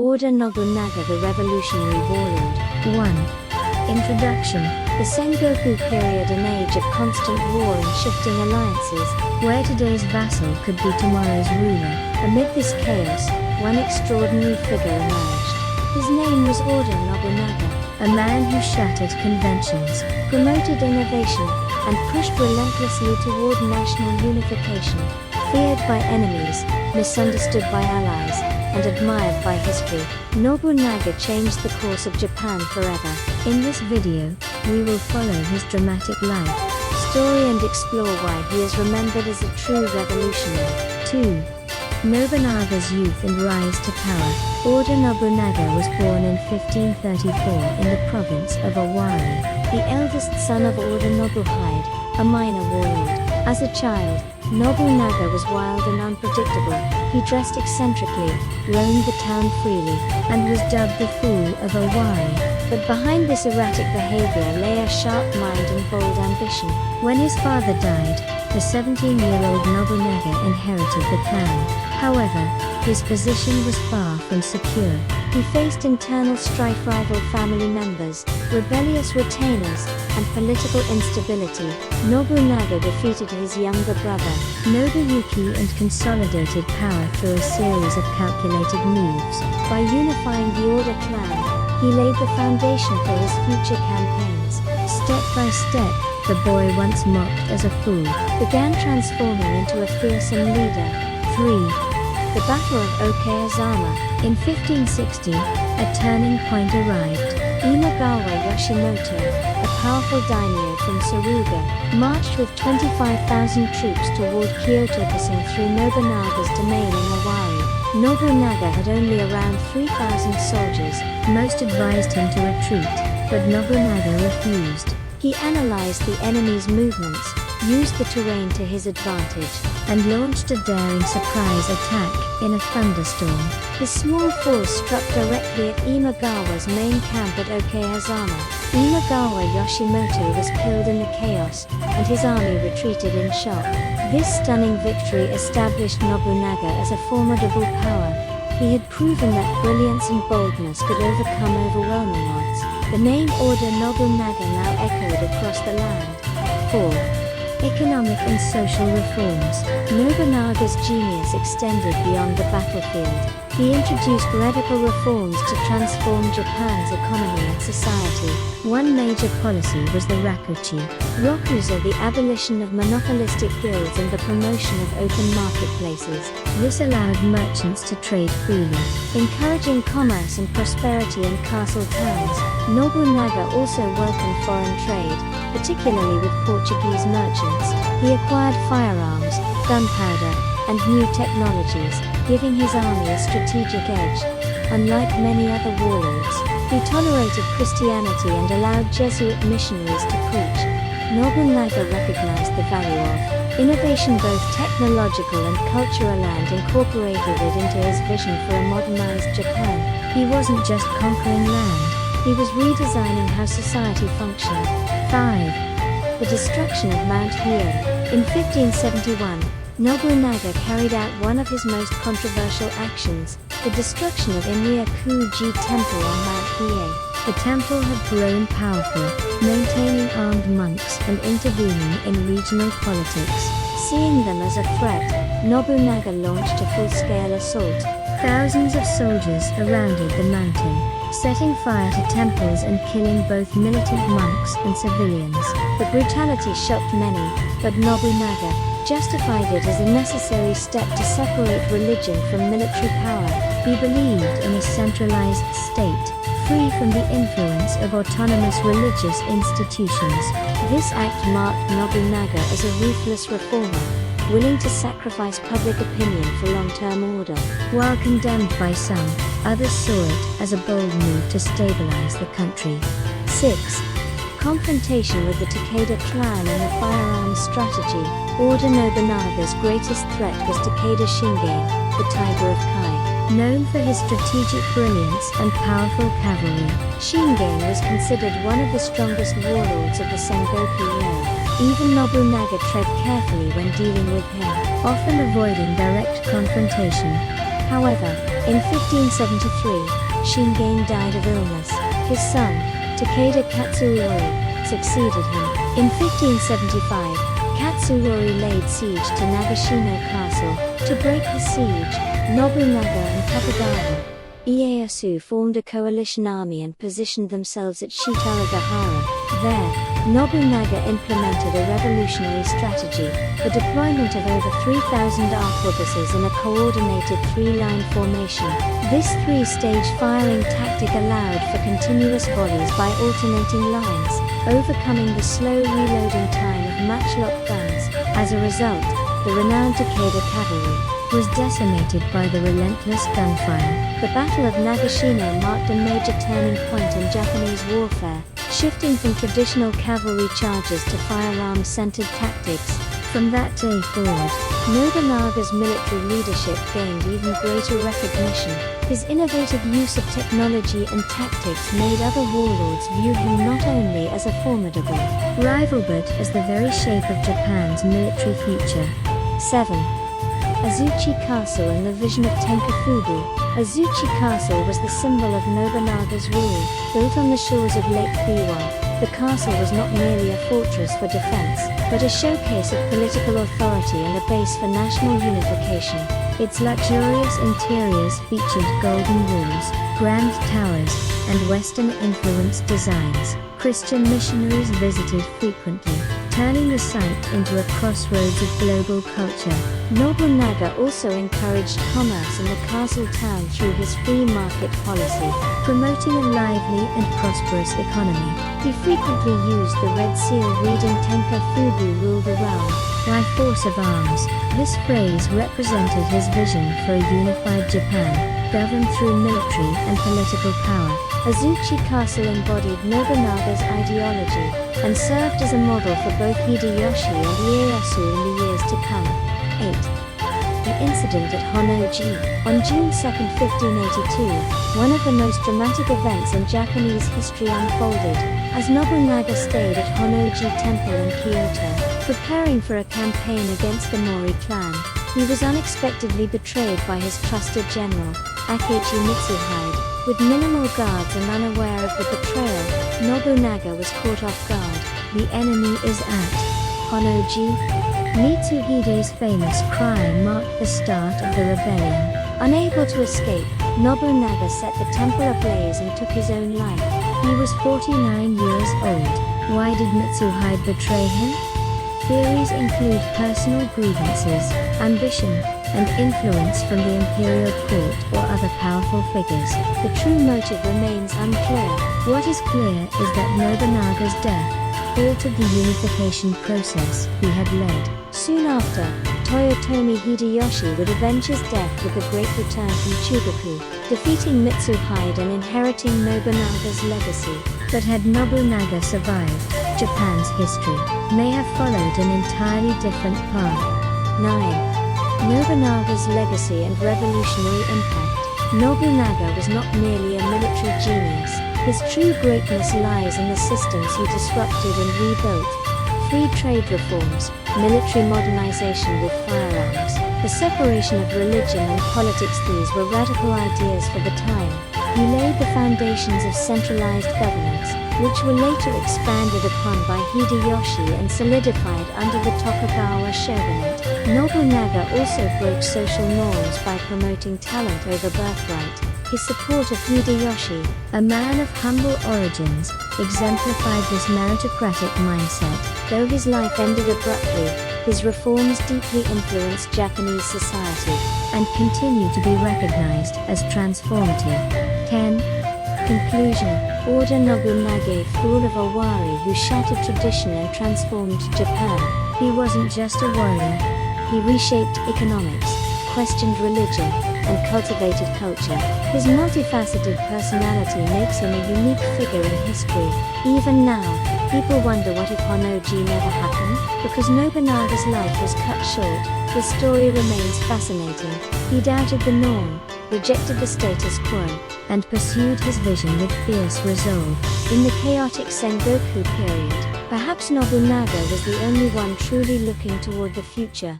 Oda Nobunaga, the revolutionary warlord. 1. Introduction. The Sengoku period, an age of constant war and shifting alliances, where today's vassal could be tomorrow's ruler. Amid this chaos, one extraordinary figure emerged. His name was Oda Nobunaga, a man who shattered conventions, promoted innovation, and pushed relentlessly toward national unification. Feared by enemies, misunderstood by allies, and admired by history, Nobunaga changed the course of Japan forever. In this video, we will follow his dramatic life, story and explore why he is remembered as a true revolutionary. 2. Nobunaga's youth and rise to power. Oda Nobunaga was born in 1534 in the province of Owari, the eldest son of Oda Nobuhide, a minor warlord. As a child, Nobunaga was wild and unpredictable. He dressed eccentrically, roamed the town freely, and was dubbed the Fool of Owari. But behind this erratic behavior lay a sharp mind and bold ambition. When his father died, the 17-year-old Nobunaga inherited the clan. However, his position was far from secure. He faced internal strife, rival family members, rebellious retainers, and political instability. Nobunaga defeated his younger brother, Nobuyuki, and consolidated power through a series of calculated moves. By unifying the Oda clan, he laid the foundation for his future campaigns. Step by step, the boy once mocked as a fool began transforming into a fearsome leader. 3. The Battle of Okayazama. In 1560, a turning point arrived. Imagawa Yoshimoto, a powerful daimyo from Suruga, marched with 25,000 troops toward Kyoto, passing through Nobunaga's domain in Owari. Nobunaga had only around 3,000 soldiers. Most advised him to retreat, but Nobunaga refused. He analyzed the enemy's movements, used the terrain to his advantage, and launched a daring surprise attack in a thunderstorm. His small force struck directly at Imagawa's main camp at Okayazama. Imagawa Yoshimoto was killed in the chaos, and his army retreated in shock. This stunning victory established Nobunaga as a formidable power. He had proven that brilliance and boldness could overcome overwhelming odds. The name Oda Nobunaga now echoed across the land. 4. Economic and social reforms. Nobunaga's genius extended beyond the battlefield. He introduced radical reforms to transform Japan's economy and society. One major policy was the rakuchi, rokuza, the abolition of monopolistic guilds and the promotion of open marketplaces. This allowed merchants to trade freely, encouraging commerce and prosperity in castle towns. Nobunaga also welcomed foreign trade, particularly with Portuguese merchants. He acquired firearms, gunpowder, and new technologies, giving his army a strategic edge. Unlike many other warlords, he tolerated Christianity and allowed Jesuit missionaries to preach. Nobunaga recognized the value of innovation, both technological and cultural, and incorporated it into his vision for a modernized Japan. He wasn't just conquering land, he was redesigning how society functioned. 5. The destruction of Mount Hiei. In 1571, Nobunaga carried out one of his most controversial actions, the destruction of Inryaku-ji Temple on Mount Hiei. The temple had grown powerful, maintaining armed monks and intervening in regional politics. Seeing them as a threat, Nobunaga launched a full-scale assault. Thousands of soldiers surrounded the mountain, setting fire to temples and killing both militant monks and civilians. The brutality shocked many, but Nobunaga justified it as a necessary step to separate religion from military power. He believed in a centralized state, free from the influence of autonomous religious institutions. This act marked Nobunaga as a ruthless reformer, willing to sacrifice public opinion for long-term order. While condemned by some, others saw it as a bold move to stabilize the country. 6. Confrontation with the Takeda clan and the firearms strategy. Oda Nobunaga's greatest threat was Takeda Shingen, the Tiger of Kai. Known for his strategic brilliance and powerful cavalry, Shingen was considered one of the strongest warlords of the Sengoku era. Even Nobunaga tread carefully when dealing with him, often avoiding direct confrontation. However, In 1573, Shingen died of illness. His son, Takeda Katsuori, succeeded him. In 1575, Katsuori laid siege to Nagashino Castle. To break the siege, Nobunaga and Tokugawa Ieyasu formed a coalition army and positioned themselves at Shitaragahara. There, Nobunaga implemented a revolutionary strategy, the deployment of over 3,000 arquebuses in a coordinated three-line formation. This three-stage firing tactic allowed for continuous volleys by alternating lines, overcoming the slow reloading time of matchlock guns. As a result, the renowned Takeda cavalry was decimated by the relentless gunfire. The Battle of Nagashino marked a major turning point in Japanese warfare, shifting from traditional cavalry charges to firearm-centered tactics. From that day forward, Nobunaga's military leadership gained even greater recognition. His innovative use of technology and tactics made other warlords view him not only as a formidable rival but as the very shape of Japan's military future. 7. Azuchi Castle and the Vision of Tenkafubu. Azuchi Castle was the symbol of Nobunaga's rule. Built on the shores of Lake Biwa, the castle was not merely a fortress for defense, but a showcase of political authority and a base for national unification. Its luxurious interiors featured golden walls, grand towers, and Western-influenced designs. Christian missionaries visited frequently, turning the site into a crossroads of global culture. Nobunaga also encouraged commerce in the castle town through his free market policy, promoting a lively and prosperous economy. He frequently used the red seal reading Tenka Fubu ruled the realm, by force of arms. This phrase represented his vision for a unified Japan, governed through military and political power. Azuchi Castle embodied Nobunaga's ideology, and served as a model for both Hideyoshi and Ieyasu in the years to come. 8. The incident at Honno-ji. On June 2, 1582, one of the most dramatic events in Japanese history unfolded, as Nobunaga stayed at Honno-ji Temple in Kyoto, preparing for a campaign against the Mori clan. He was unexpectedly betrayed by his trusted general, Akechi Mitsuhide. With minimal guards and unaware of the betrayal, Nobunaga was caught off guard. The enemy is at Honno-ji. Mitsuhide's famous cry marked the start of the rebellion. Unable to escape, Nobunaga set the temple ablaze and took his own life. He was 49 years old. Why did Mitsuhide betray him? Theories include personal grievances, ambition, and influence from the imperial court or other powerful figures. The true motive remains unclear. What is clear is that Nobunaga's death altered the unification process he had led. Soon after, Toyotomi Hideyoshi would avenge his death with a great return from Chugoku, defeating Mitsuhide and inheriting Nobunaga's legacy. But had Nobunaga survived, Japan's history may have followed an entirely different path. 9. Nobunaga's legacy and revolutionary impact. Nobunaga was not merely a military genius. His true greatness lies in the systems he disrupted and rebuilt. Free trade reforms, military modernization with firearms, the separation of religion and politics. These were radical ideas for the time. He laid the foundations of centralized governance, which were later expanded upon by Hideyoshi and solidified under the Tokugawa shogunate. Nobunaga also broke social norms by promoting talent over birthright. His support of Hideyoshi, a man of humble origins, exemplified this meritocratic mindset. Though his life ended abruptly, his reforms deeply influenced Japanese society, and continue to be recognized as transformative. 10. Conclusion. Oda Nobunaga, Fool of Owari, who shattered tradition and transformed Japan. He wasn't just a warrior. He reshaped economics, questioned religion, and cultivated culture. His multifaceted personality makes him a unique figure in history. Even now, people wonder what if Honno-ji never happened? Because Nobunaga's life was cut short, his story remains fascinating. He doubted the norm, rejected the status quo, and pursued his vision with fierce resolve. In the chaotic Sengoku period, perhaps Nobunaga was the only one truly looking toward the future.